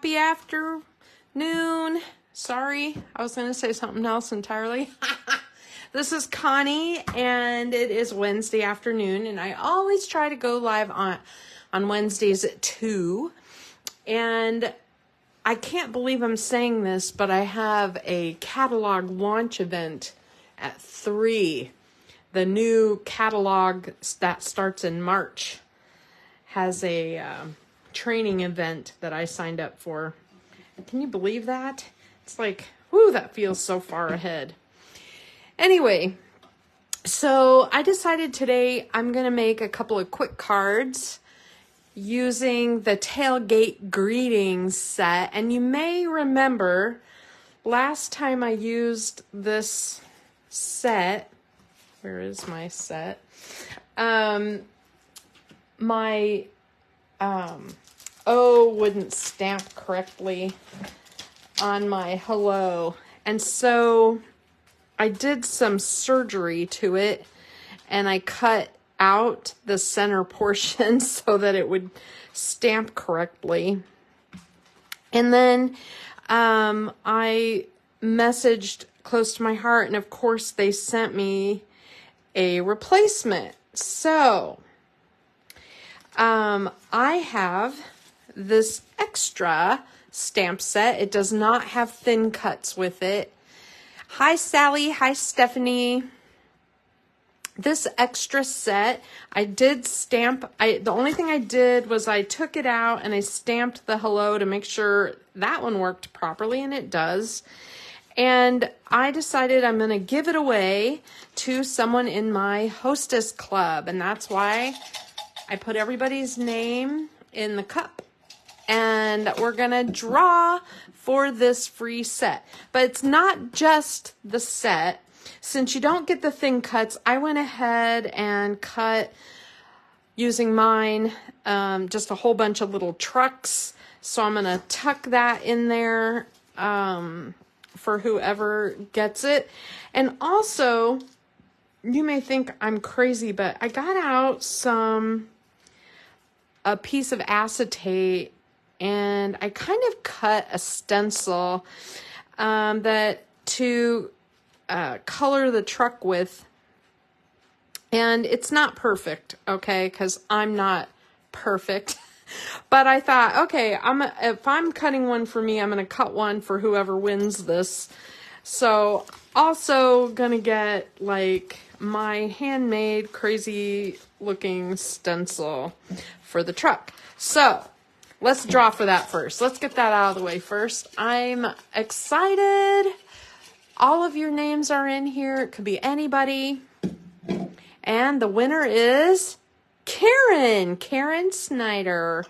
happy afternoon. Sorry, I was going to say something else entirely. This is Connie, and it is Wednesday afternoon, and I always try to go live on Wednesdays at 2. And I can't believe I'm saying this, but I have a catalog launch event at 3. The new catalog that starts in March has a training event that I signed up for. Can you believe that? It's like, whoo, that feels so far ahead. Anyway, so I decided today I'm going to make a couple of quick cards using the tailgate greetings set. And you may remember last time I used this set, where is my set? My O wouldn't stamp correctly on my hello. And so I did some surgery to it, and I cut out the center portion so that it would stamp correctly. And then I messaged Close to My Heart, and of course they sent me a replacement. So I have this extra stamp set. It does not have thin cuts with it. Hi Sally, hi Stephanie. This extra set, I did stamp. The only thing I did was I took it out and I stamped the hello to make sure that one worked properly, and it does. And I decided I'm going to give it away to someone in my hostess club, and that's why I put everybody's name in the cup. And we're going to draw for this free set. But it's not just the set. Since you don't get the thin cuts, I went ahead and cut, using mine, just a whole bunch of little trucks. So I'm going to tuck that in there for whoever gets it. And also, you may think I'm crazy, but I got out a piece of acetate, and I kind of cut a stencil that to color the truck with. And it's not perfect, okay, because I'm not perfect. But I thought, okay, if I'm cutting one for me, I'm going to cut one for whoever wins this. So also going to get like my handmade crazy looking stencil for the truck. So let's draw for that first. Let's get that out of the way first. I'm excited. All of your names are in here. It could be anybody. And the winner is Karen Snyder.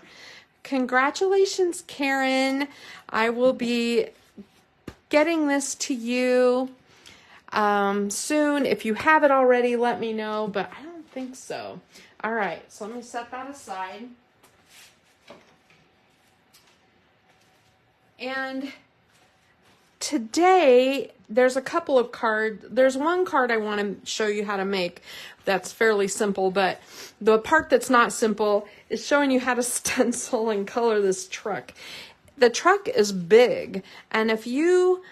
Congratulations, Karen. I will be getting this to you soon. If you have it already, let me know, but I don't think so. All right, so let me set that aside. And today, there's a couple of cards. There's one card I want to show you how to make that's fairly simple, but the part that's not simple is showing you how to stencil and color this truck. The truck is big, and if you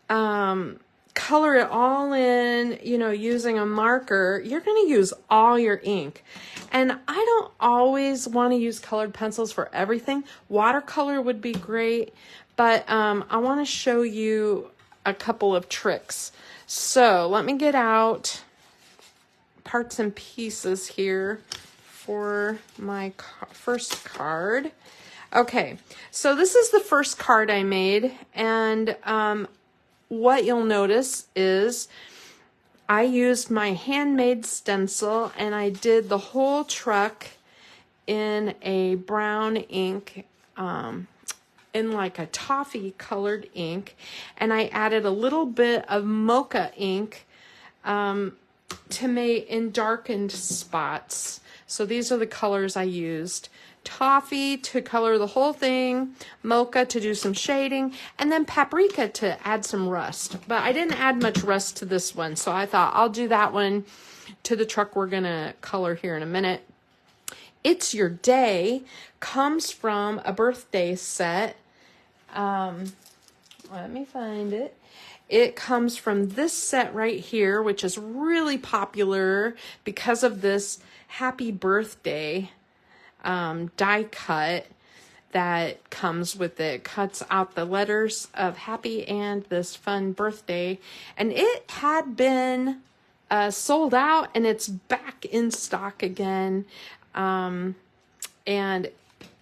color it all in, using a marker, you're going to use all your ink. And I don't always want to use colored pencils for everything. Watercolor would be great, but I want to show you a couple of tricks. So let me get out parts and pieces here for my first card. Okay, so this is the first card I made, and what you'll notice is I used my handmade stencil, and I did the whole truck in a brown ink, in like a toffee colored ink, and I added a little bit of mocha ink to make in darkened spots. So these are the colors I used. Toffee to color the whole thing, mocha to do some shading, and then paprika to add some rust. But I didn't add much rust to this one, so I thought I'll do that one to the truck we're gonna color here in a minute. It's Your Day comes from a birthday set Let me find it. It comes from this set right here, which is really popular because of this happy birthday die cut that comes with it. Cuts out the letters of happy and this fun birthday. And it had been sold out, and it's back in stock again. And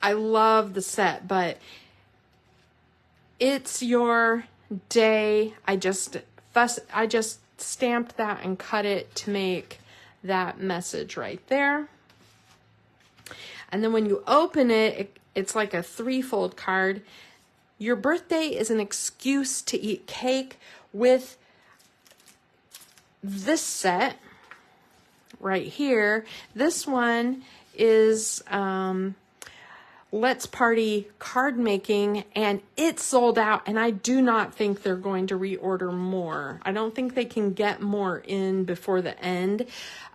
I love the set, but it's your day. I just stamped that and cut it to make that message right there. And then when you open it, it's like a threefold card. Your birthday is an excuse to eat cake with this set right here. This one is Let's Party card making, and it's sold out, and I do not think they're going to reorder more. I don't think they can get more in before the end,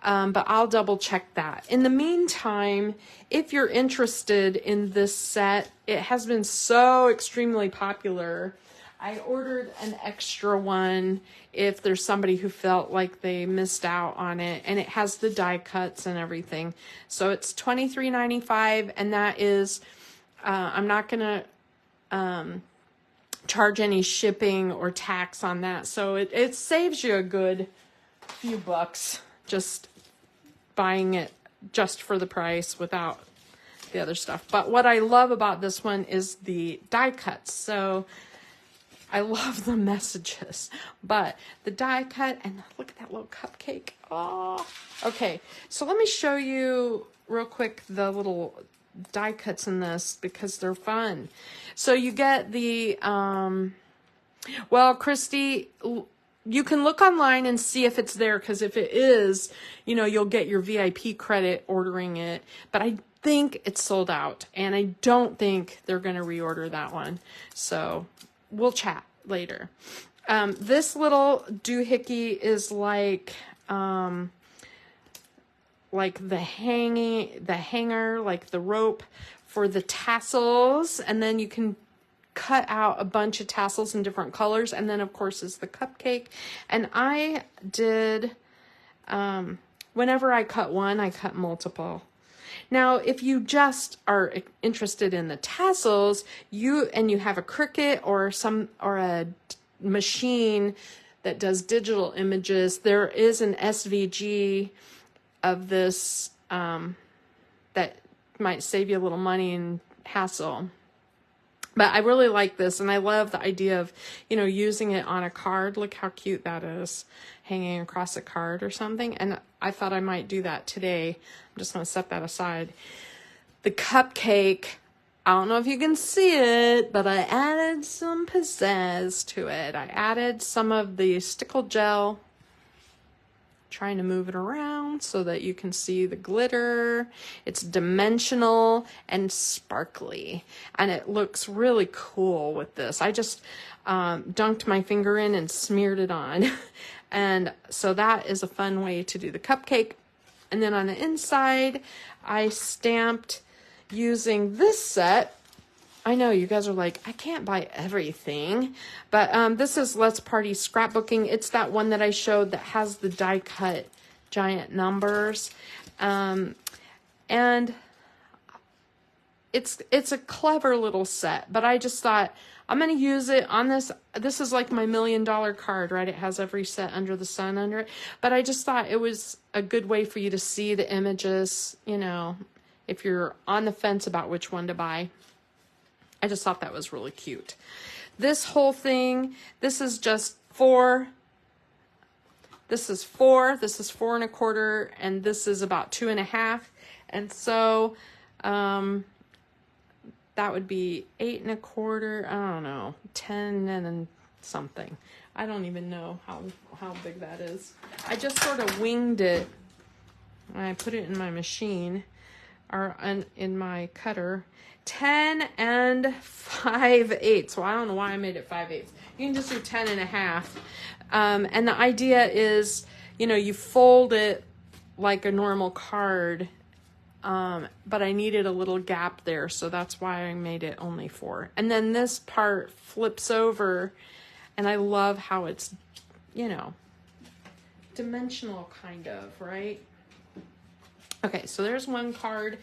but I'll double check that. In the meantime, if you're interested in this set, it has been so extremely popular. I ordered an extra one if there's somebody who felt like they missed out on it, and it has the die cuts and everything. So it's $23.95, and that is, I'm not going to charge any shipping or tax on that. So it saves you a good few bucks just buying it just for the price without the other stuff. But what I love about this one is the die cuts. So I love the messages, but the die cut, and look at that little cupcake. Oh, okay. So let me show you real quick the little die cuts in this because they're fun. So you get the, well, Christy, you can look online and see if it's there, because if it is, you know, you'll get your VIP credit ordering it, but I think it's sold out, and I don't think they're going to reorder that one. So we'll chat later. This little doohickey is like the hanger, like the rope for the tassels, and then you can cut out a bunch of tassels in different colors, and then of course is the cupcake. And I did, whenever I cut one, I cut multiple. Now, if you just are interested in the tassels, you have a Cricut or a machine that does digital images, there is an SVG of this that might save you a little money and hassle. But I really like this, and I love the idea of, you know, using it on a card. Look how cute that is, hanging across a card or something. And I thought I might do that today. I'm just going to set that aside. The cupcake, I don't know if you can see it, but I added some pizzazz to it. I added some of the stickle gel, trying to move it around so that you can see the glitter. It's dimensional and sparkly, and it looks really cool with this. I just dunked my finger in and smeared it on. And so that is a fun way to do the cupcake. And then on the inside, I stamped using this set. I know you guys are like, I can't buy everything, but this is Let's Party Scrapbooking. It's that one that I showed that has the die cut giant numbers. And it's a clever little set, but I just thought I'm going to use it on this. This is like my $1 million card, right? It has every set under the sun under it, but I just thought it was a good way for you to see the images, you know, if you're on the fence about which one to buy. I just thought that was really cute. This whole thing, this is just four. This is 4 1/4, and this is about 2.5. And so, that would be 8 1/4. I don't know, 10 and then something. I don't even know how big that is. I just sort of winged it. I put it in my machine, or in my cutter. 10 and 5/8. Well, I don't know why I made it 5/8. You can just do 10 1/2. And the idea is, you know, you fold it like a normal card, but I needed a little gap there, so that's why I made it only 4. And then this part flips over, and I love how it's, you know, dimensional kind of, right? Okay, so there's one card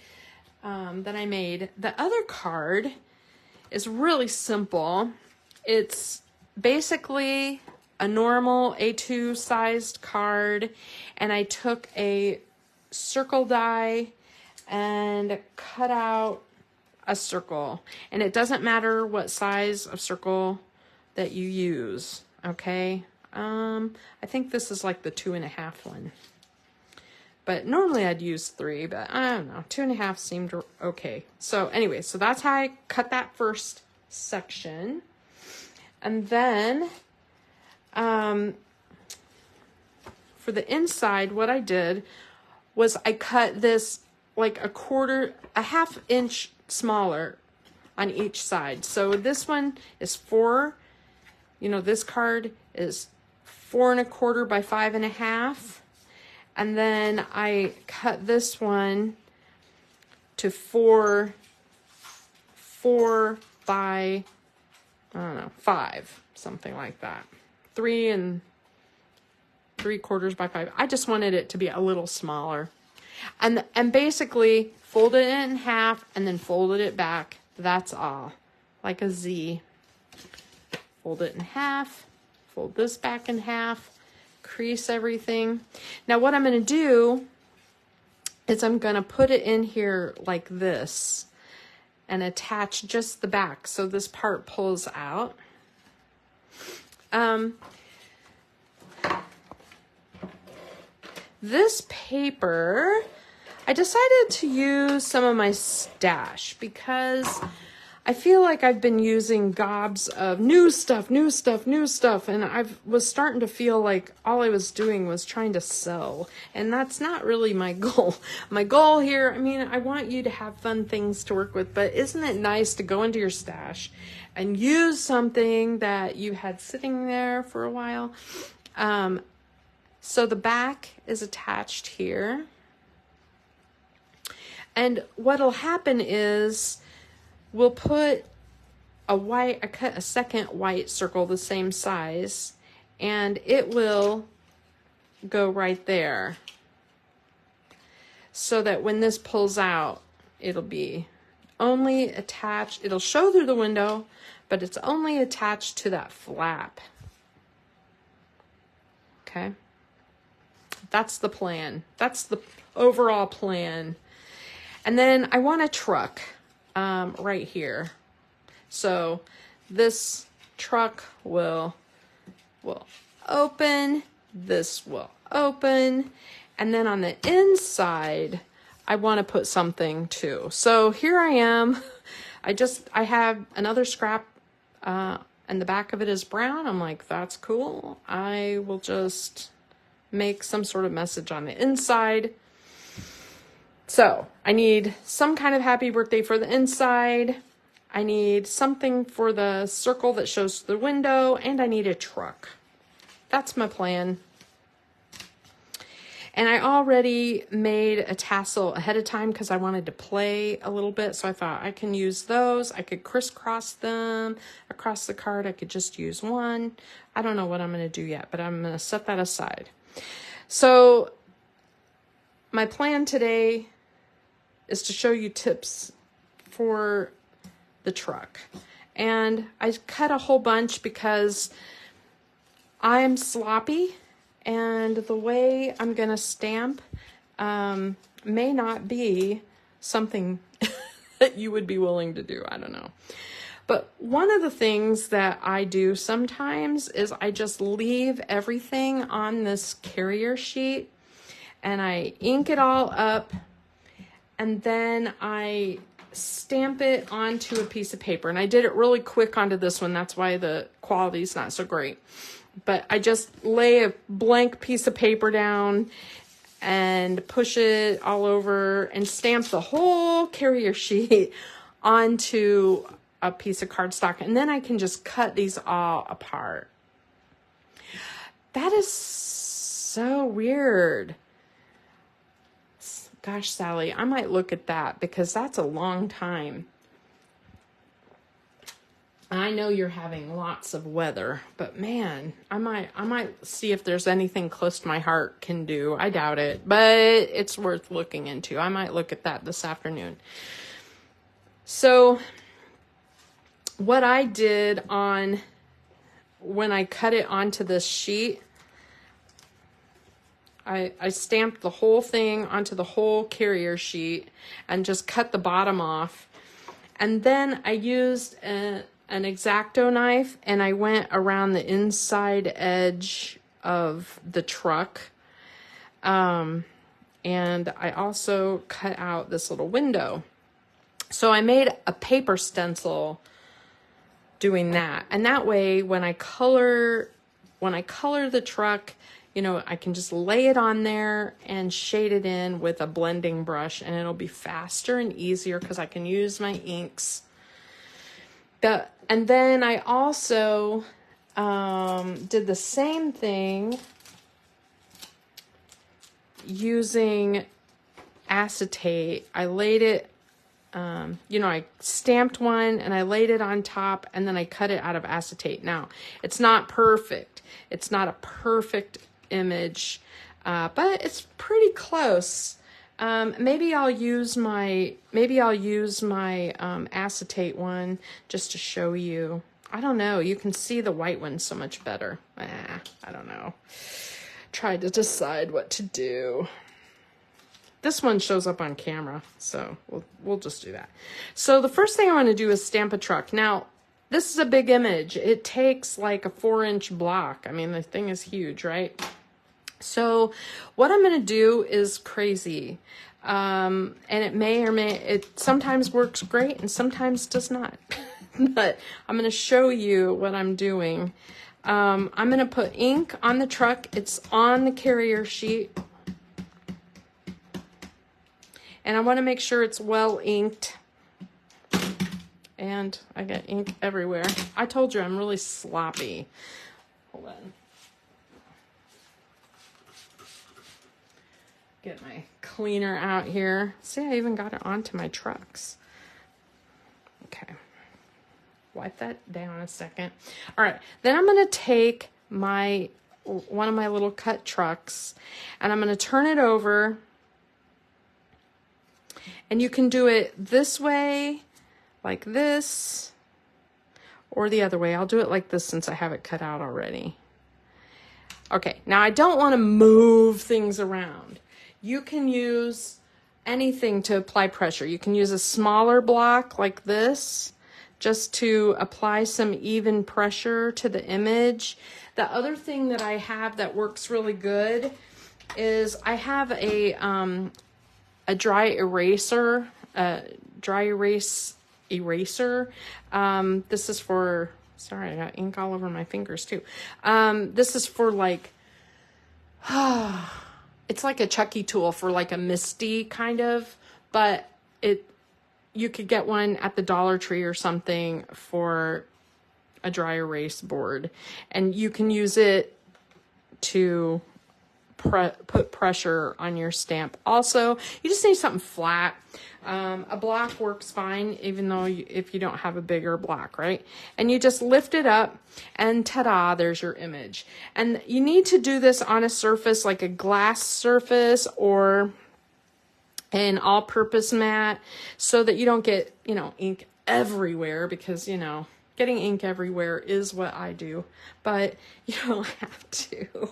that I made. The other card is really simple. It's basically a normal A2 sized card, and I took a circle die and cut out a circle. And it doesn't matter what size of circle that you use, okay? I think this is like the 2.5 one. But normally I'd use 3, but I don't know. 2.5 seemed okay. So anyway, so that's how I cut that first section. And then for the inside, what I did was I cut this like a half inch smaller on each side. So this one is 4, you know, this card is 4.25 by 5.5. And then I cut this one to 4 by, I don't know, 5, something like that. 3 3/4 by 5. I just wanted it to be a little smaller. And basically folded it in half and then folded it back. That's all. Like a Z. Fold it in half. Fold this back in half. Crease everything. Now what I'm going to do is I'm going to put it in here like this and attach just the back so this part pulls out. This paper, I decided to use some of my stash because I feel like I've been using gobs of new stuff, and I was starting to feel like all I was doing was trying to sell, and that's not really my goal. My goal here, I mean, I want you to have fun things to work with, but isn't it nice to go into your stash and use something that you had sitting there for a while? So the back is attached here, and what'll happen is we'll put I cut a second white circle the same size, and it will go right there so that when this pulls out, it'll be only attached, it'll show through the window, but it's only attached to that flap. Okay. That's the plan. That's the overall plan. And then I want a truck right here. So this truck will open, this will open, and then on the inside, I want to put something too. So here I am. I have another scrap, and the back of it is brown. I'm like, that's cool. I will just make some sort of message on the inside. So I need some kind of happy birthday for the inside. I need something for the circle that shows the window, and I need a truck. That's my plan. And I already made a tassel ahead of time because I wanted to play a little bit. So I thought I can use those. I could crisscross them across the card. I could just use one. I don't know what I'm going to do yet, but I'm going to set that aside. So my plan today is to show you tips for the truck. And I cut a whole bunch because I'm sloppy, and the way I'm going to stamp may not be something that you would be willing to do. I don't know. But one of the things that I do sometimes is I just leave everything on this carrier sheet and I ink it all up, and then I stamp it onto a piece of paper. And I did it really quick onto this one. That's why the quality's not so great. But I just lay a blank piece of paper down and push it all over and stamp the whole carrier sheet onto a piece of cardstock. And then I can just cut these all apart. That is so weird. Gosh, Sally, I might look at that because that's a long time. I know you're having lots of weather, but man, I might see if there's anything close to my heart can do. I doubt it, but it's worth looking into. I might look at that this afternoon. So what I did when I cut it onto this sheet, I stamped the whole thing onto the whole carrier sheet and just cut the bottom off. And then I used an X-Acto knife and I went around the inside edge of the truck. And I also cut out this little window. So I made a paper stencil doing that. And that way when I color the truck, you know, I can just lay it on there and shade it in with a blending brush, and it'll be faster and easier because I can use my inks. And then I also did the same thing using acetate. I laid it, you know, I stamped one and I laid it on top, and then I cut it out of acetate. Now, it's not perfect. It's not a perfect image, but it's pretty close. Maybe I'll use my acetate one just to show you. I don't know. You can see the white one so much better. I don't know. Try to decide what to do. This one shows up on camera, so we'll just do that. So the first thing I want to do is stamp a truck. Now, this is a big image. It takes like a 4-inch block. I mean, the thing is huge, right? So what I'm going to do is crazy. And it sometimes works great and sometimes does not. But I'm going to show you what I'm doing. I'm going to put ink on the truck. It's on the carrier sheet. And I want to make sure it's well inked. And I got ink everywhere. I told you I'm really sloppy. Hold on. Get my cleaner out here. See, I even got it onto my trucks. Okay. Wipe that down a second. All right. Then I'm going to take one of my little cut trucks and I'm going to turn it over. And you can do it this way, like this, or the other way. I'll do it like this since I have it cut out already. Okay. Now I don't want to move things around. You can use anything to apply pressure. You can use a smaller block like this just to apply some even pressure to the image. The other thing that I have that works really good is I have a dry eraser, eraser. This is for, sorry, I got ink all over my fingers too. This is for like, it's like a Chucky tool for like a misty kind of, but you could get one at the Dollar Tree or something for a dry erase board, and you can use it to put pressure on your stamp. Also, you just need something flat. A block works fine, even though if you don't have a bigger block, right? And you just lift it up and ta-da, there's your image. And you need to do this on a surface like a glass surface or an all-purpose mat so that you don't get, you know, ink everywhere, because, you know, getting ink everywhere is what I do, but you don't have to.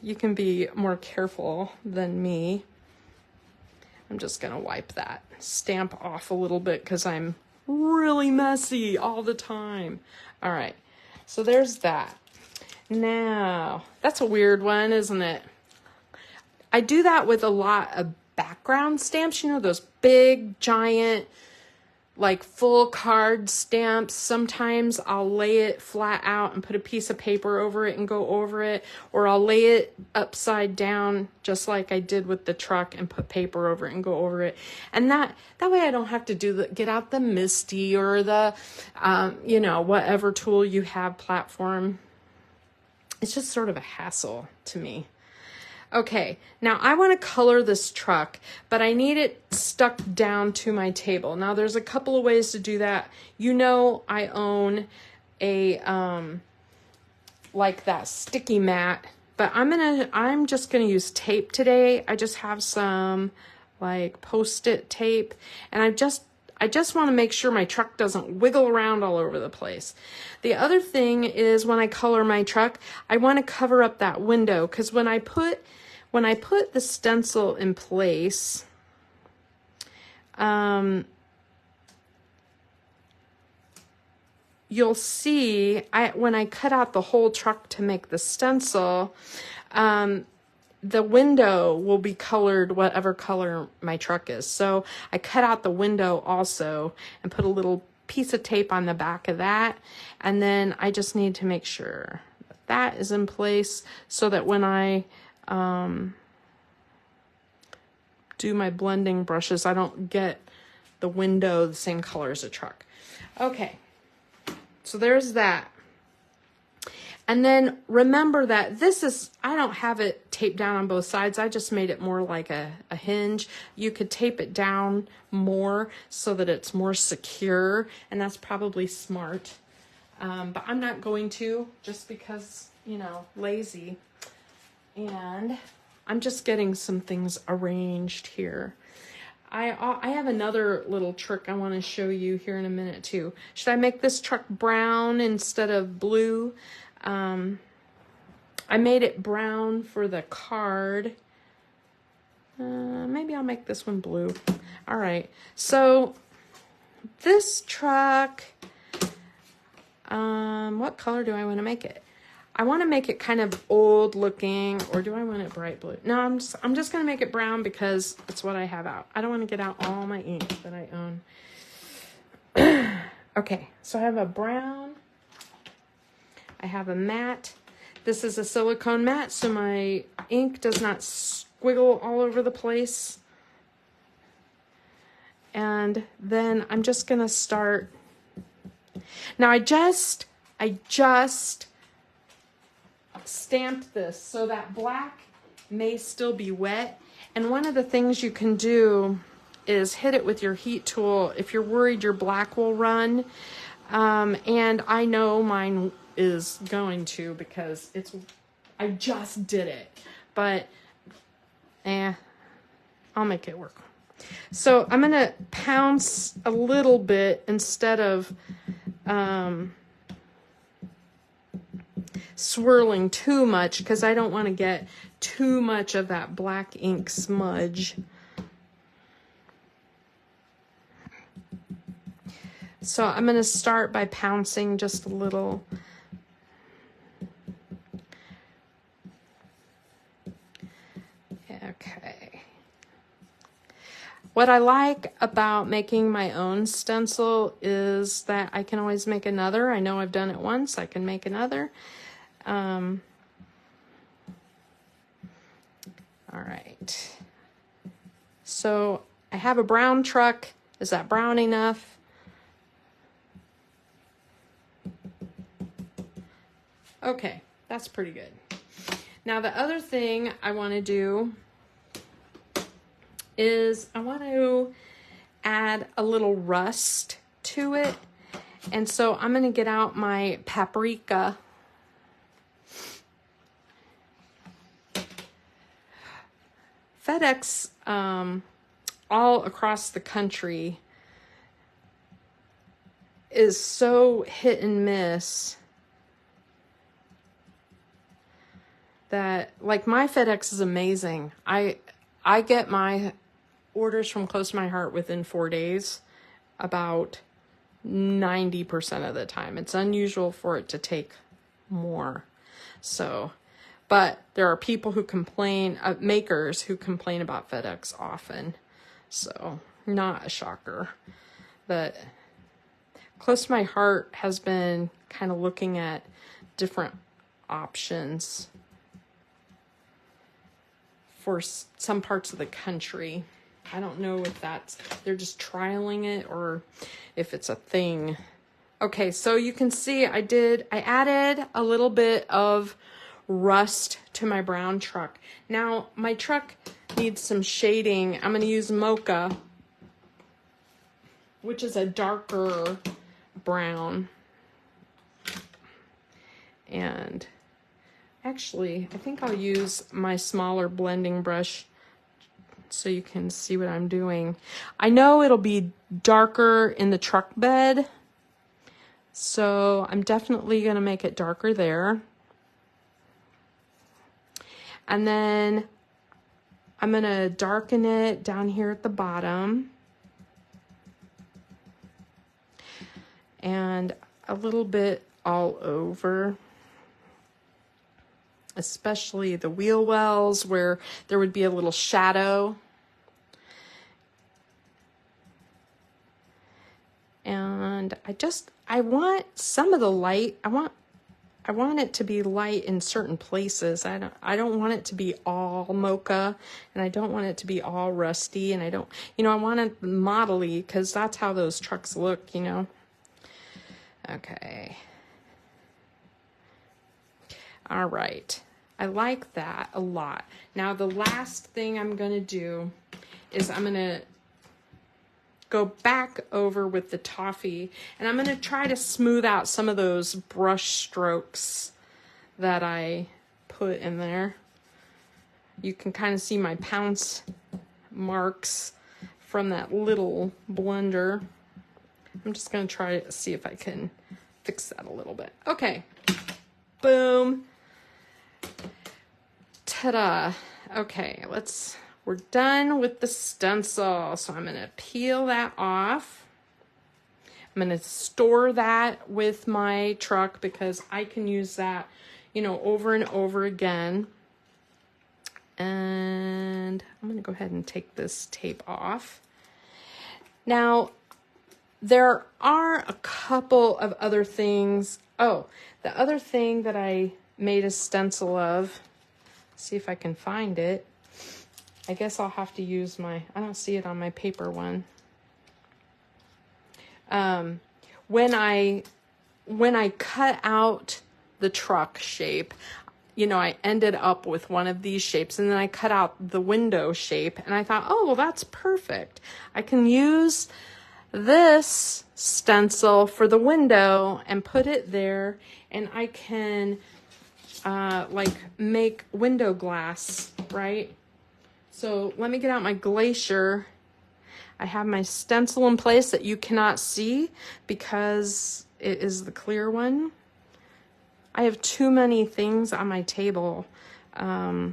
You can be more careful than me. I'm just going to wipe that stamp off a little bit because I'm really messy all the time. All right, so there's that. Now, that's a weird one, isn't it? I do that with a lot of background stamps, you know, those big, giant, like full card stamps. Sometimes I'll lay it flat out and put a piece of paper over it and go over it, or I'll lay it upside down just like I did with the truck and put paper over it and go over it. And that way I don't have to get out the Misty or the, you know, whatever tool you have, platform. It's just sort of a hassle to me. Okay, now I want to color this truck, but I need it stuck down to my table. Now there's a couple of ways to do that. You know, I own a like that sticky mat, but I'm just gonna use tape today. I just have some like Post-it tape, and I just want to make sure my truck doesn't wiggle around all over the place. The other thing is when I color my truck, I want to cover up that window, because when I put the stencil in place, you'll see when I cut out the whole truck to make the stencil, the window will be colored whatever color my truck is. So I cut out the window also and put a little piece of tape on the back of that. And then I just need to make sure that is in place so that when I do my blending brushes, I don't get the window the same color as the truck. Okay, so there's that. And then remember that I don't have it taped down on both sides. I just made it more like a hinge. You could tape it down more so that it's more secure, and that's probably smart. But I'm not going to, just because, you know, lazy. And I'm just getting some things arranged here. I have another little trick I want to show you here in a minute too. Should I make this truck brown instead of blue? I made it brown for the card. Maybe I'll make this one blue. All right. So this truck, what color do I want to make it? I want to make it kind of old looking, or do I want it bright blue? No, I'm just going to make it brown because it's what I have out. I don't want to get out all my ink that I own. Okay, so I have a brown. I have a matte. This is a silicone matte, so my ink does not squiggle all over the place. And then I'm just going to start. Now I just stamped this, so that black may still be wet. And one of the things you can do is hit it with your heat tool if you're worried your black will run. And I know mine is going to, because I just did it, but I'll make it work. So I'm gonna pounce a little bit instead of swirling too much, because I don't want to get too much of that black ink smudge. So I'm going to start by pouncing just a little. Okay. What I like about making my own stencil is that I can always make another. I know I've done it once, I can make another. All right. So I have a brown truck. Is that brown enough? Okay, that's pretty good. Now the other thing I want to do is I want to add a little rust to it. And so I'm going to get out my paprika. FedEx all across the country is so hit and miss that, like, my FedEx is amazing. I get my orders from close to my heart within 4 days, about 90% of the time. It's unusual for it to take more. So, but there are people who complain, makers who complain about FedEx often. So, not a shocker. But close to my heart has been kind of looking at different options for some parts of the country. I don't know if they're just trialing it or if it's a thing. Okay, so you can see I added a little bit of rust to my brown truck. Now, my truck needs some shading. I'm going to use mocha, which is a darker brown. And actually, I think I'll use my smaller blending brush so you can see what I'm doing. I know it'll be darker in the truck bed, so I'm definitely going to make it darker there. And then I'm going to darken it down here at the bottom. And a little bit all over, especially the wheel wells where there would be a little shadow. And I want some of the light. I want it to be light in certain places. I don't want it to be all mocha, and I don't want it to be all rusty, and I want it modelly, because that's how those trucks look, you know. Okay. All right. I like that a lot. Now, the last thing I'm going to do is I'm going to go back over with the toffee, and I'm going to try to smooth out some of those brush strokes that I put in there. You can kind of see my pounce marks from that little blender. I'm just going to try to see if I can fix that a little bit. Okay. Boom. Ta-da. Okay, we're done with the stencil. So I'm going to peel that off. I'm going to store that with my truck because I can use that, you know, over and over again. And I'm going to go ahead and take this tape off. Now, there are a couple of other things. Oh, the other thing that I made a stencil of, see if I can find it. I guess I'll have to use I don't see it on my paper one. When I cut out the truck shape, you know, I ended up with one of these shapes, and then I cut out the window shape, and I thought, oh, well, that's perfect. I can use this stencil for the window and put it there, and I can like make window glass, right? So let me get out my glacier. I have my stencil in place that you cannot see because it is the clear one. I have too many things on my table. I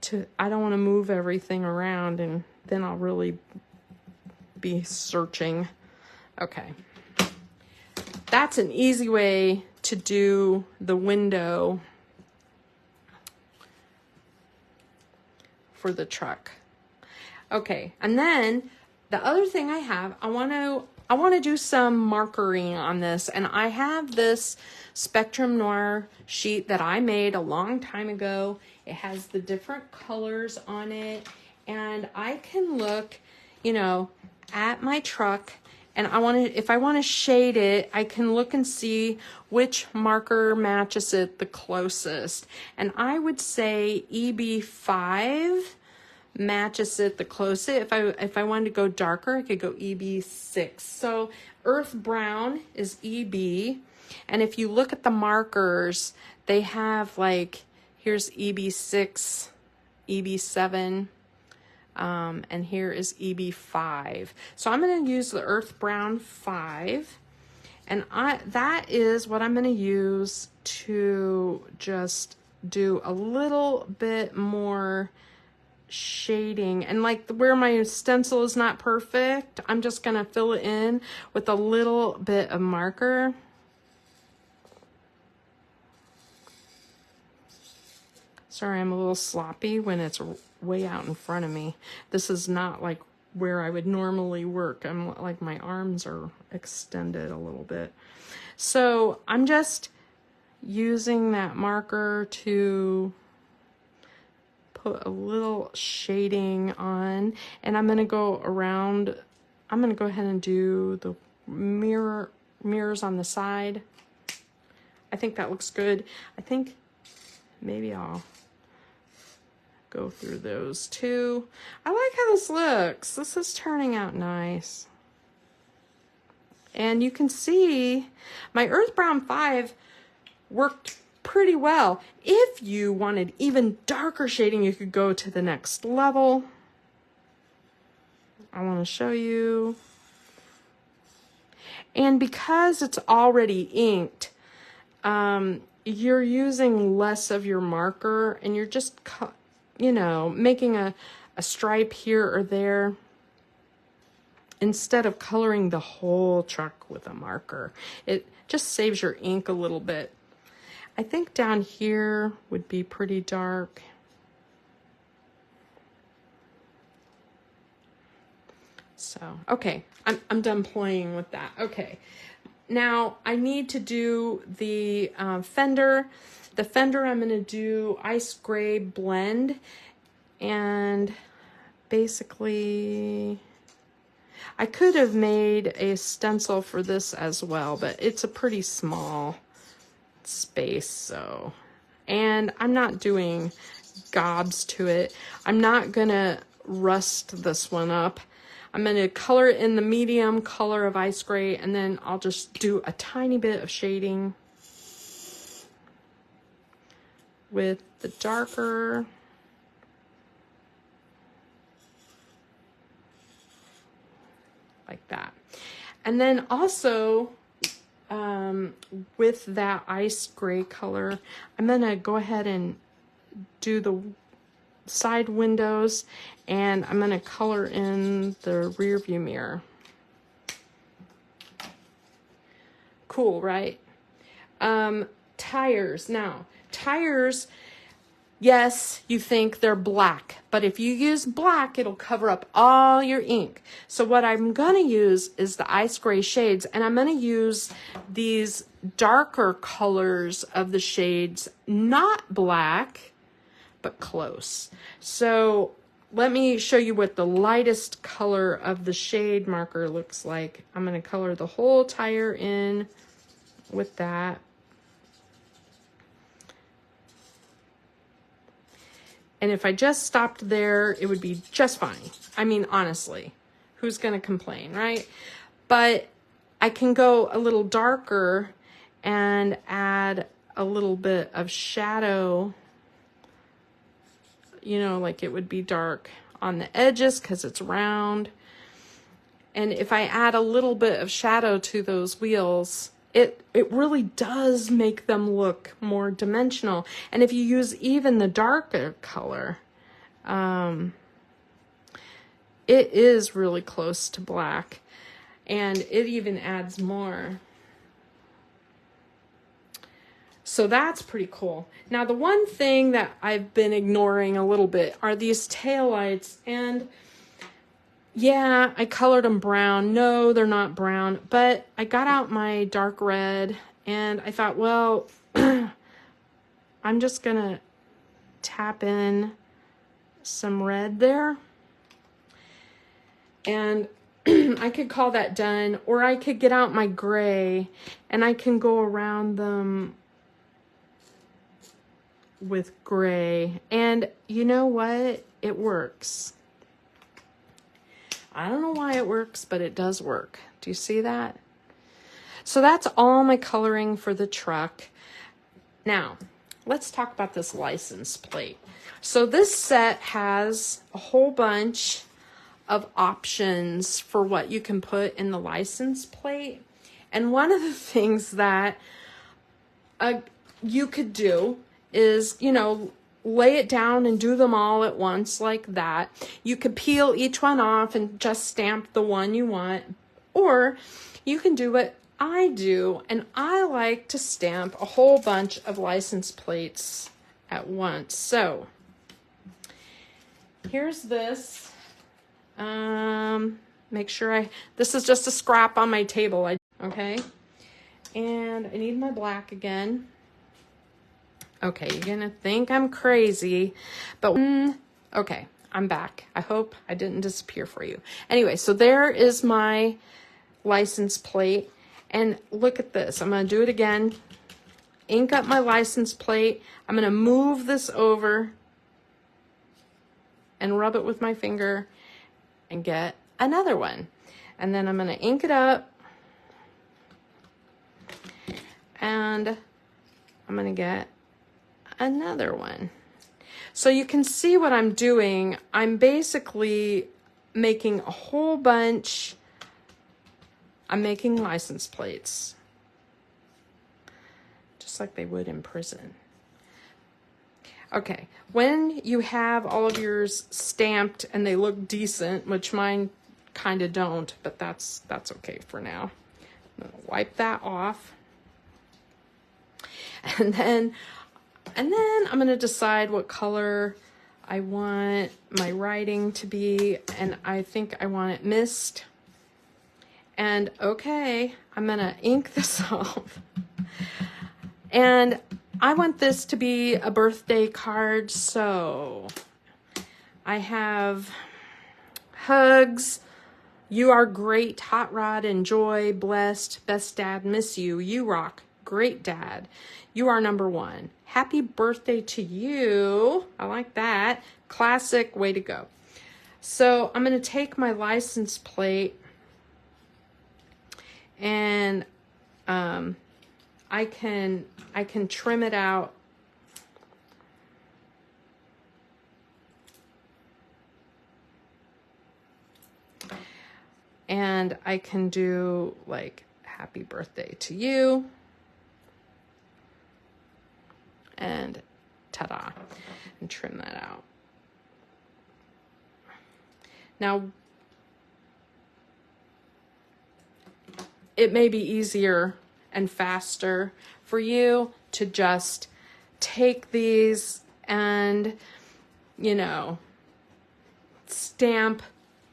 don't want to move everything around, and then I'll really be searching. Okay. That's an easy way to do the window for the truck. Okay, and then the other thing I have, I want to do some markering on this, and I have this Spectrum Noir sheet that I made a long time ago. It has the different colors on it, and I can look, you know, at my truck, and if I want to shade it, I can look and see which marker matches it the closest. And I would say EB5 matches it the closest. If I wanted to go darker, I could go EB6. So earth brown is EB. And if you look at the markers, they have like, here's EB6, EB7, and here is EB5. So I'm going to use the earth brown 5. And that is what I'm going to use to just do a little bit more shading. And like where my stencil is not perfect, I'm just going to fill it in with a little bit of marker. Sorry, I'm a little sloppy when it's way out in front of me. This is not like where I would normally work. I'm like, my arms are extended a little bit. So I'm just using that marker to put a little shading on, and I'm going to go around. I'm going to go ahead and do the mirrors on the side. I think that looks good. I think maybe I'll go through those too. I like how this looks. This is turning out nice. And you can see my Earth Brown 5 worked pretty well. If you wanted even darker shading, you could go to the next level. I want to show you. And because it's already inked, you're using less of your marker, and you're just, you know, making a stripe here or there instead of coloring the whole truck with a marker. It just saves your ink a little bit. I think down here would be pretty dark. So, okay, I'm done playing with that. Okay, now I need to do the fender. The fender I'm going to do ice gray blend, and basically I could have made a stencil for this as well, but it's a pretty small space, so, and I'm not doing gobs to it. I'm not gonna rust this one up. I'm gonna color it in the medium color of ice gray, and then I'll just do a tiny bit of shading with the darker. Like that. And then also with that ice gray color, I'm gonna go ahead and do the side windows, and I'm gonna color in the rear view mirror. Cool, right? Tires. Now, tires, yes, you think they're black, but if you use black, it'll cover up all your ink. So what I'm gonna use is the ice gray shades, and I'm gonna use these darker colors of the shades, not black, but close. So let me show you what the lightest color of the shade marker looks like. I'm gonna color the whole tire in with that. And if I just stopped there, it would be just fine. I mean, honestly, who's going to complain, right? But I can go a little darker and add a little bit of shadow, you know, like it would be dark on the edges because it's round. And if I add a little bit of shadow to those wheels, it really does make them look more dimensional. And if you use even the darker color, it is really close to black, and it even adds more. So that's pretty cool. Now, the one thing that I've been ignoring a little bit are these taillights, and yeah, I colored them brown. No, they're not brown, but I got out my dark red, and I thought, well, I'm just gonna tap in some red there, and I could call that done, or I could get out my gray and I can go around them with gray. And you know what? It works. I don't know why it works, but it does work. Do you see that? So that's all my coloring for the truck. Now, let's talk about this license plate. So this set has a whole bunch of options for what you can put in the license plate. And one of the things that you could do is, you know, lay it down and do them all at once like that. You could peel each one off and just stamp the one you want. Or you can do what I do, and I like to stamp a whole bunch of license plates at once. So here's this. Make sure this is just a scrap on my table. Okay. And I need my black again. Okay, you're gonna think I'm crazy, but okay, I'm back. I hope I didn't disappear for you. Anyway, so there is my license plate, and look at this. I'm gonna do it again. ink up my license plate. I'm going to move this over and rub it with my finger and get another one. And then I'm going to ink it up. And I'm going to get another one. So you can see what I'm doing. I'm basically making a whole bunch. I'm making license plates, just like they would in prison. Okay, when you have all of yours stamped and they look decent, which mine kind of don't, but that's okay for now. I'm gonna wipe that off. And then I'm going to decide what color I want my writing to be, and I think I want it mist. And okay, I'm going to ink this off. And I want this to be a birthday card, so I have hugs. You are great, hot rod, enjoy, blessed, best dad, miss you, you rock, great dad. You are number one. Happy birthday to you. I like that. Classic, way to go. So I'm going to take my license plate and I can trim it out. And I can do like happy birthday to you. And ta-da, and trim that out. Now, it may be easier and faster for you to just take these and, you know, stamp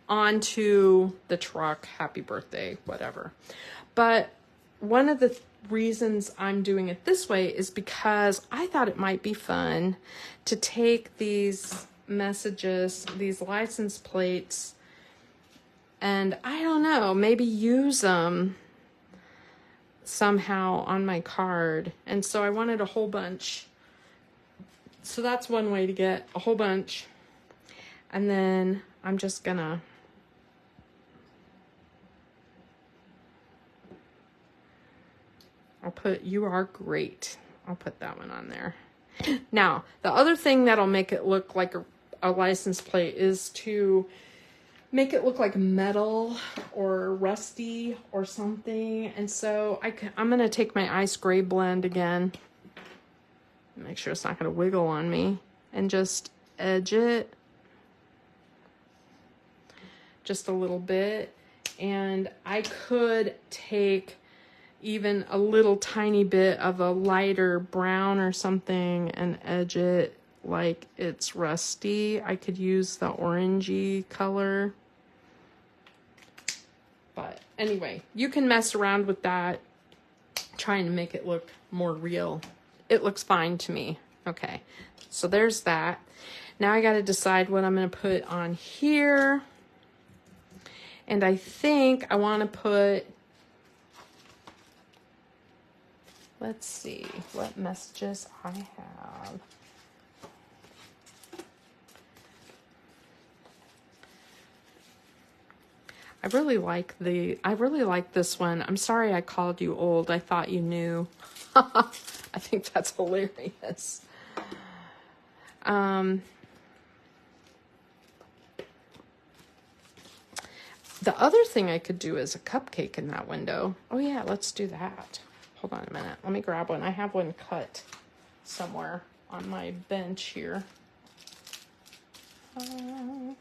onto the truck, happy birthday, whatever. But one of the reasons I'm doing it this way is because I thought it might be fun to take these messages, these license plates, and I don't know, maybe use them somehow on my card. And so I wanted a whole bunch. So that's one way to get a whole bunch. And then I'm just gonna I'll put you are great. I'll put that one on there. Now, the other thing that'll make it look like a license plate is to make it look like metal or rusty or something. And so I'm going to take my ice gray blend again. Make sure it's not going to wiggle on me. And just edge it. Just a little bit. And I could take even a little tiny bit of a lighter brown or something and edge it like it's rusty. I could use the orangey color. But anyway, you can mess around with that, trying to make it look more real. It looks fine to me. Okay, so there's that. Now I got to decide what I'm going to put on here. And I think I want to put, let's see what messages I have. I really like this one. I'm sorry I called you old. I thought you knew. I think that's hilarious. The other thing I could do is a cupcake in that window. Oh yeah, let's do that. Hold on a minute. Let me grab one. I have one cut somewhere on my bench here. The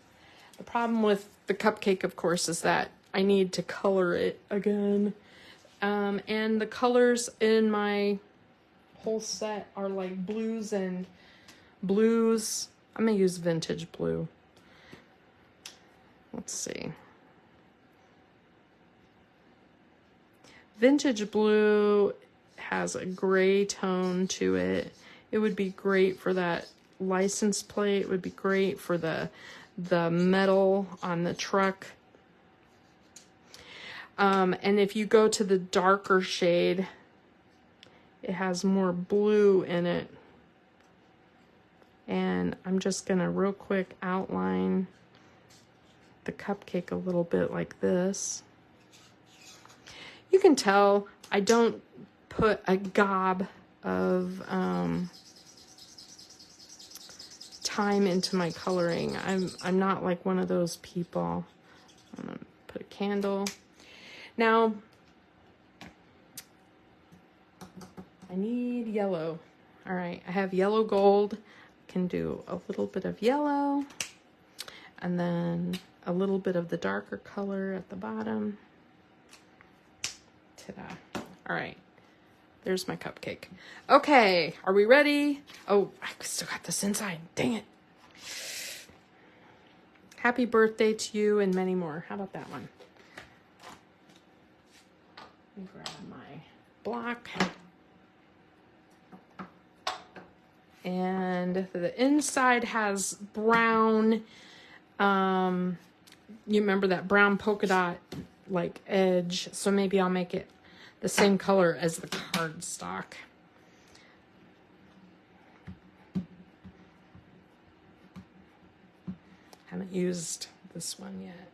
problem with the cupcake, of course, is that I need to color it again. And the colors in my whole set are like blues and blues. I'm going to use vintage blue. Let's see. Vintage blue has a gray tone to it. It would be great for that license plate. It would be great for the metal on the truck. And if you go to the darker shade, it has more blue in it. And I'm just gonna real quick outline the cupcake a little bit like this. You can tell I don't put a gob of time into my coloring. I'm not like one of those people. I'm gonna put a candle. Now, I need yellow. All right, I have yellow gold. Can do a little bit of yellow and then a little bit of the darker color at the bottom. Ta-da. All right, there's my cupcake. Okay, are we ready? Oh, I still got this inside. Dang it. Happy birthday to you and many more. How about that one? Let me grab my block. And the inside has brown, you remember that brown polka dot like edge, so maybe I'll make it the same color as the cardstock. Haven't used this one yet.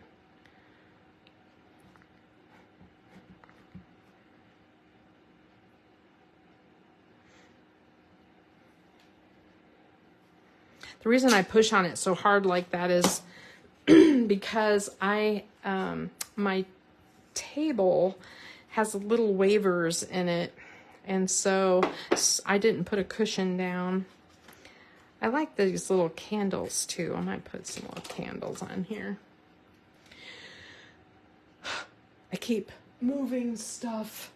The reason I push on it so hard like that is because my table has little wavers in it, and so I didn't put a cushion down. I like these little candles too. I might put some little candles on here. I keep moving stuff.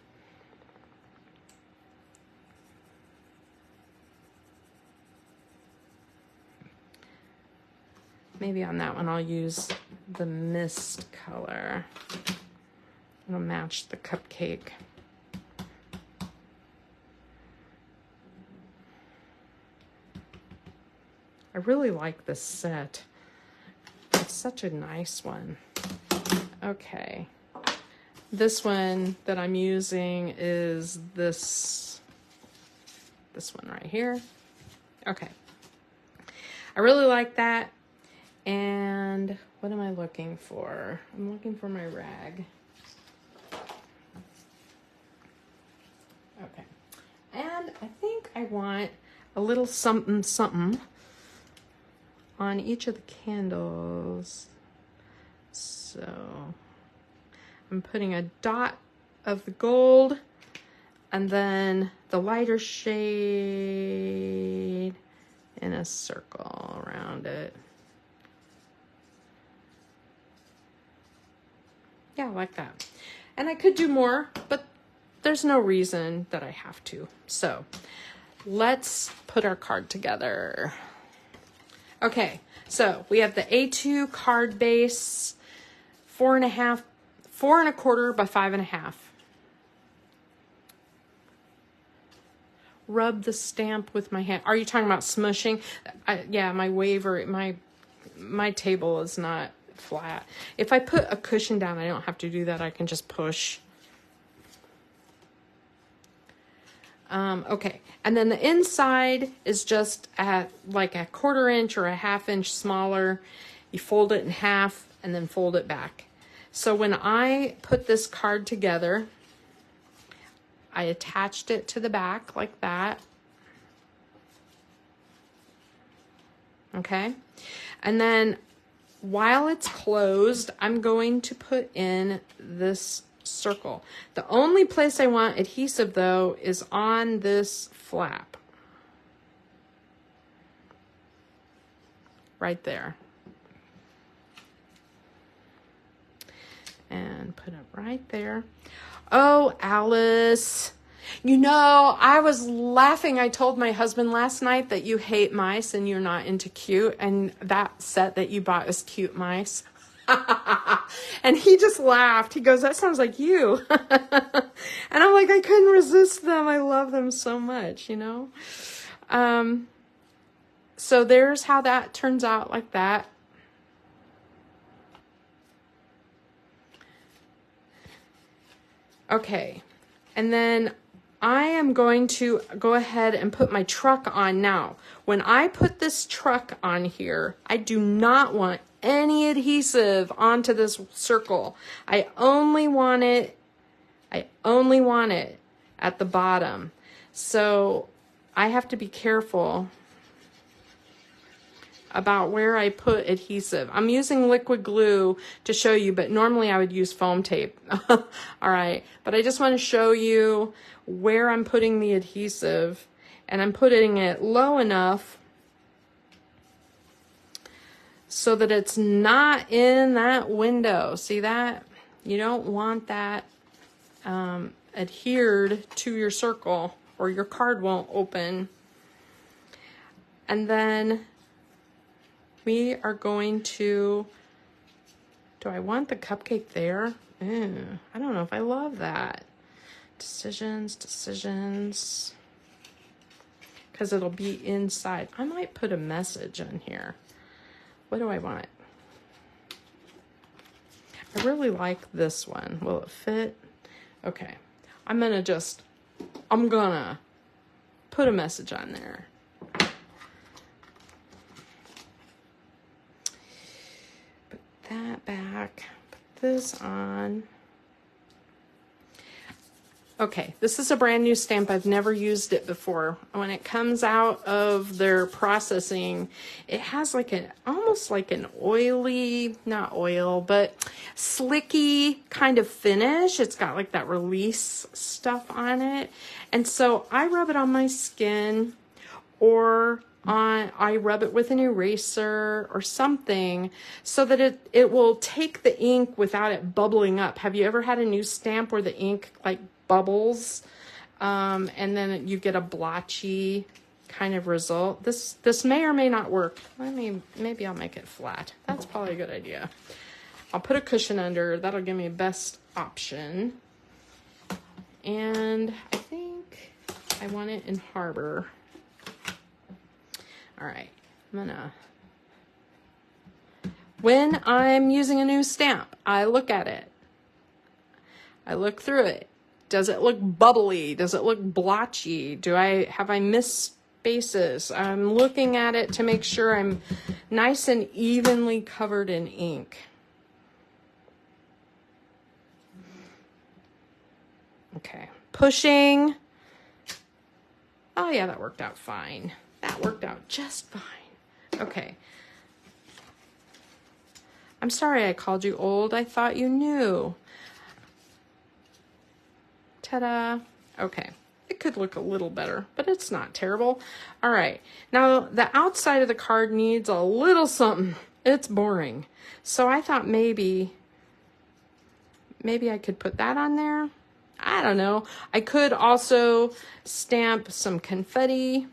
Maybe on that one I'll use the mist color. It'll match the cupcake. I really like this set. It's such a nice one. Okay. This one that I'm using is this one right here. Okay. I really like that. And what am I looking for? I'm looking for my rag. Okay. And I think I want a little something something on each of the candles. So I'm putting a dot of the gold and then the lighter shade in a circle around it. Yeah, I like that. And I could do more, but there's no reason that I have to. So let's put our card together. Okay, so we have the A2 card base, 4.5, 4 1/4 by 5.5. Rub the stamp with my hand. Are you talking about smushing? Yeah, my waver, my table is not flat. If I put a cushion down, I don't have to do that. I can just push. Okay, and then the inside is just at like a 1/4 inch or a 1/2 inch smaller. You fold it in half and then fold it back. So when I put this card together, I attached it to the back like that. Okay, and then while it's closed, I'm going to put in this circle. The only place I want adhesive though is on this flap. Right there. And put it right there. Oh, Alice. You know, I was laughing. I told my husband last night that you hate mice and you're not into cute. And that set that you bought is cute mice. And he just laughed. He goes, that sounds like you. And I'm like, I couldn't resist them. I love them so much, you know. So there's how that turns out, like that. Okay. And then I am going to go ahead and put my truck on now. When I put this truck on here, I do not want any adhesive onto this circle. I only want it at the bottom. So I have to be careful about where I put adhesive. I'm using liquid glue to show you, but normally I would use foam tape. All right, but I just want to show you where I'm putting the adhesive, and I'm putting it low enough so that it's not in that window. See that? You don't want that adhered to your circle or your card won't open. And then we are going to, do I want the cupcake there? I don't know if I love that. Decisions, because it'll be inside. I might put a message on here. What do I want? I really like this one. Will it fit? Okay. I'm gonna put a message on there. Put that back, put this on. Okay, this is a brand new stamp. I've never used it before. When it comes out of their processing, it has like almost like an oily, not oil, but slicky kind of finish. It's got like that release stuff on it. And so I rub it on my skin, or I rub it with an eraser or something so that it will take the ink without it bubbling up. Have you ever had a new stamp where the ink like bubbles and then you get a blotchy kind of result? This may or may not work. Maybe I'll make it flat. That's probably a good idea. I'll put a cushion under. That'll give me best option. And I think I want it in Harbor. All right, when I'm using a new stamp, I look at it. I look through it. Does it look bubbly? Does it look blotchy? Have I missed spaces? I'm looking at it to make sure I'm nice and evenly covered in ink. Okay, pushing. Oh yeah, that worked out fine. That worked out just fine. Okay. I'm sorry I called you old. I thought you knew. Ta-da. Okay. It could look a little better, but it's not terrible. All right. Now, the outside of the card needs a little something. It's boring. So I thought maybe I could put that on there. I don't know. I could also stamp some confetti,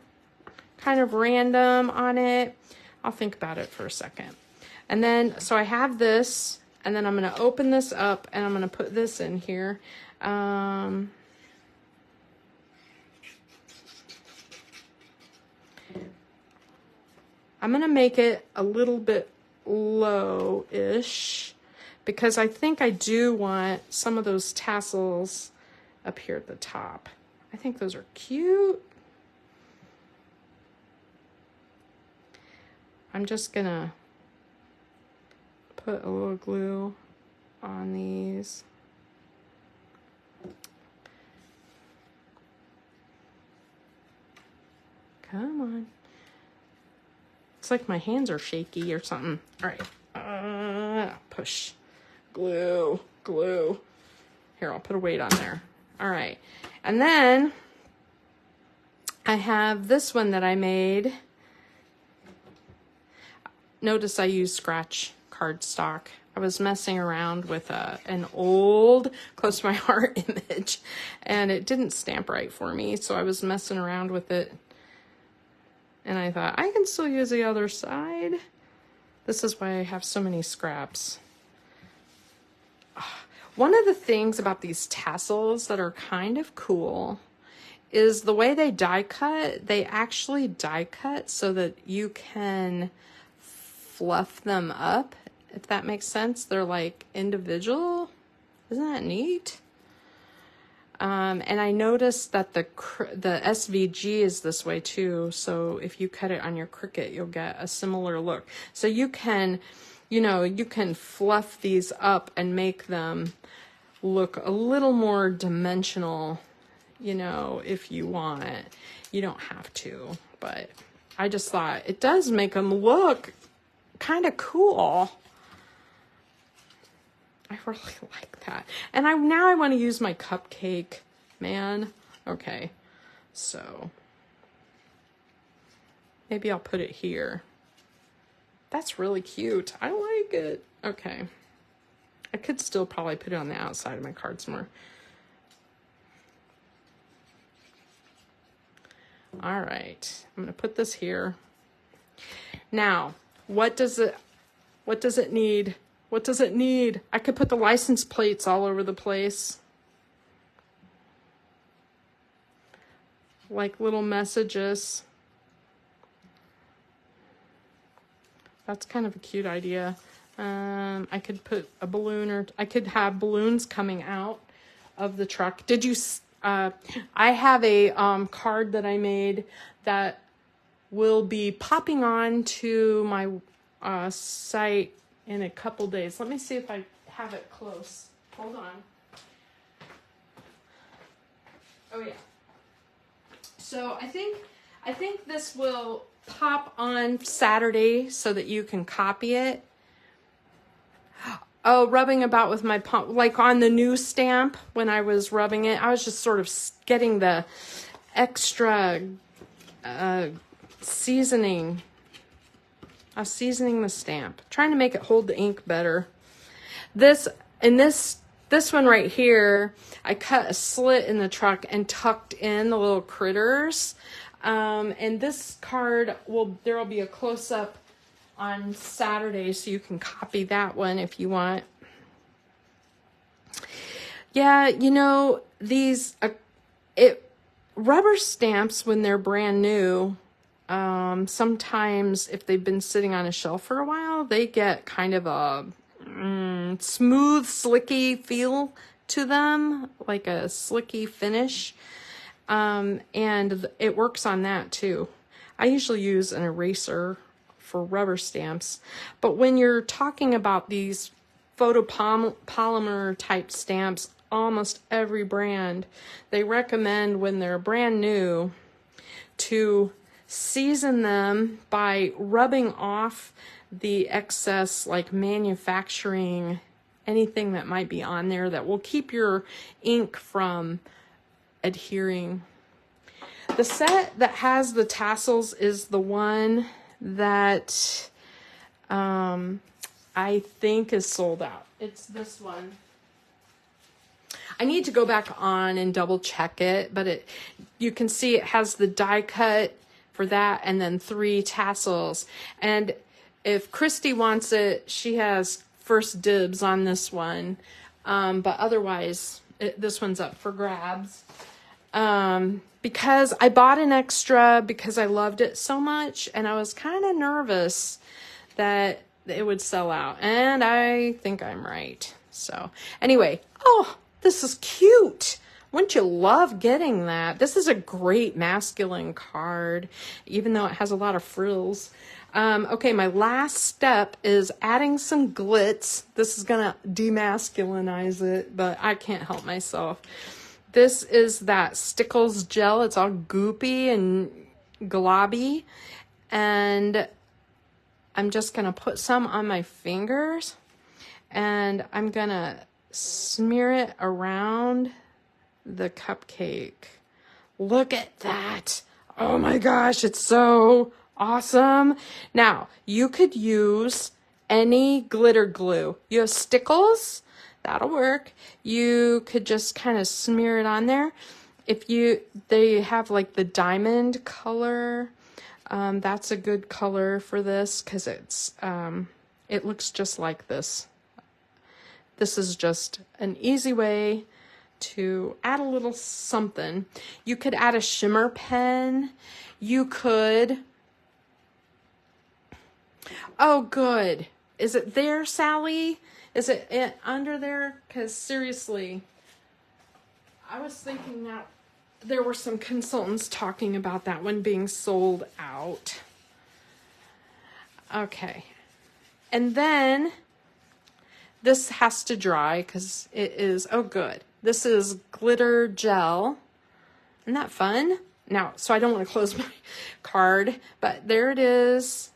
kind of random on it. I'll think about it for a second. And then, so I have this, and then I'm going to open this up and I'm going to put this in here. I'm going to make it a little bit low-ish because I think I do want some of those tassels up here at the top. I think those are cute. I'm just gonna put a little glue on these. Come on. It's like my hands are shaky or something. All right. Push. Glue. Here, I'll put a weight on there. All right. And then I have this one that I made. Notice I used scratch cardstock. I was messing around with an old close to my heart image and it didn't stamp right for me. So I was messing around with it and I thought I can still use the other side. This is why I have so many scraps. One of the things about these tassels that are kind of cool is the way they die cut. They actually die cut so that you can fluff them up, if that makes sense. They're like individual. Isn't that neat? And I noticed that the SVG is this way too. So if you cut it on your Cricut, you'll get a similar look. So you can, you can fluff these up and make them look a little more dimensional, if you want. You don't have to, but I just thought it does make them look kind of cool. I really like that. And now I want to use my cupcake, man. Okay, so maybe I'll put it here. That's really cute. I like it. Okay. I could still probably put it on the outside of my card somewhere. All right, I'm gonna put this here. Now, what does it need? What does it need? I could put the license plates all over the place. Like little messages. That's kind of a cute idea. I could put a balloon, or I could have balloons coming out of the truck. Did you, I have a card that I made that will be popping on to my site in a couple days. Let me see if I have it close. Hold on. Oh yeah. So I think this will pop on Saturday so that you can copy it. Oh, rubbing about with my palm, like on the new stamp when I was rubbing it, I was just sort of getting the extra seasoning. I was seasoning the stamp, trying to make it hold the ink better. This one right here, I cut a slit in the truck and tucked in the little critters. And this card there will be a close-up on Saturday, so you can copy that one if you want. Yeah, these rubber stamps when they're brand new, sometimes if they've been sitting on a shelf for a while, they get kind of a smooth, slicky feel to them, like a slicky finish. And it works on that too. I usually use an eraser for rubber stamps, but when you're talking about these photopolymer type stamps, almost every brand, they recommend when they're brand new to season them by rubbing off the excess, like manufacturing, anything that might be on there that will keep your ink from adhering. The set that has the tassels is the one that I think is sold out. It's this one. I need to go back on and double check it, but you can see it has the die cut for that and then 3 tassels. And if Christy wants it, she has first dibs on this one. But otherwise, this one's up for grabs. Because I bought an extra because I loved it so much, and I was kind of nervous that it would sell out, and I think I'm right. So anyway, oh, this is cute. Wouldn't you love getting that? This is a great masculine card, even though it has a lot of frills. Okay, my last step is adding some glitz. This is gonna demasculinize it, but I can't help myself. This is that Stickles gel. It's all goopy and globby. And I'm just going to put some on my fingers. And I'm going to smear it around the cupcake. Look at that. Oh my gosh, it's so awesome. Now, you could use any glitter glue. You have Stickles. That'll work. You could just kind of smear it on there. They have like the diamond color. That's a good color for this because it looks just like this. This is just an easy way to add a little something. You could add a shimmer pen. You could. Oh, good. Is it there, Sally? Is it under there? Because seriously, I was thinking that there were some consultants talking about that one being sold out. Okay. And then this has to dry because it is, oh good. This is glitter gel. Isn't that fun? Now, so I don't want to close my card, but there it is.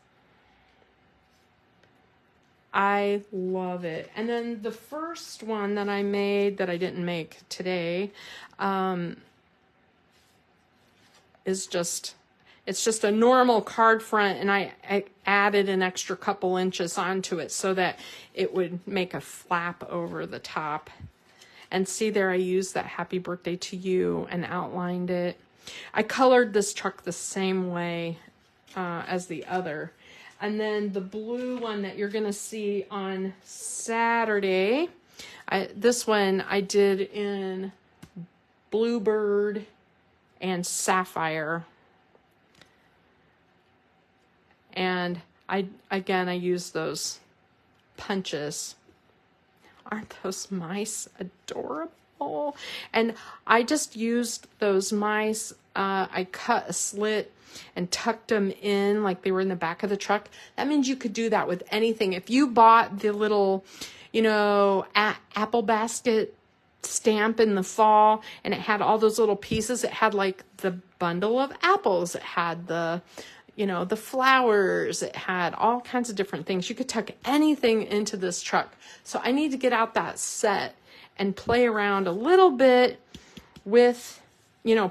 I love it. And then the first one that I made that I didn't make today is just, it's just a normal card front, and I added an extra couple inches onto it so that it would make a flap over the top. And see there, I used that happy birthday to you and outlined it. I colored this truck the same way as the other. And then the blue one that you're going to see on Saturday, this one I did in Bluebird and Sapphire. And I used those punches. Aren't those mice adorable? And I just used those mice. I cut a slit and tucked them in like they were in the back of the truck. That means you could do that with anything. If you bought the little, apple basket stamp in the fall and it had all those little pieces, it had like the bundle of apples, it had the flowers, it had all kinds of different things. You could tuck anything into this truck. So I need to get out that set and play around a little bit with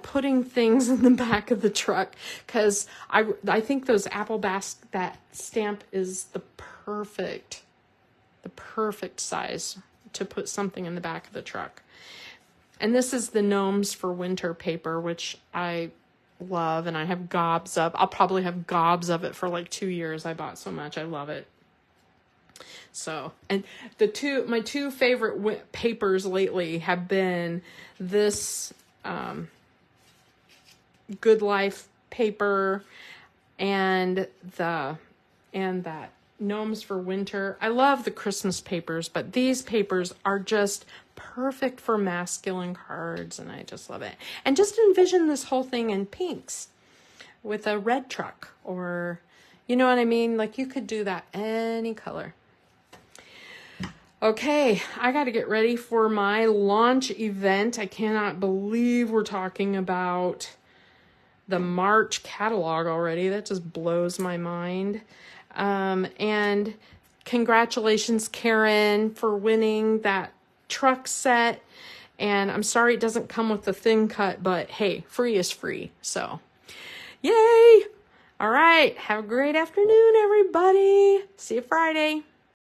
putting things in the back of the truck, because I think those apple basket, that stamp is the perfect size to put something in the back of the truck. And this is the Gnomes for Winter paper, which I love, and I have gobs of. I'll probably have gobs of it for like 2 years. I bought so much. I love it. So, and my two favorite papers lately have been this Good Life paper and that Gnomes for Winter. I love the Christmas papers, but these papers are just perfect for masculine cards, and I just love it. And just envision this whole thing in pinks with a red truck, or you know what I mean? Like you could do that any color. Okay, I got to get ready for my launch event. I cannot believe we're talking about the March catalog already. That just blows my mind. And congratulations, Karen, for winning that truck set. And I'm sorry it doesn't come with the thin cut, but hey, free is free. So, yay! All right, have a great afternoon, everybody. See you Friday.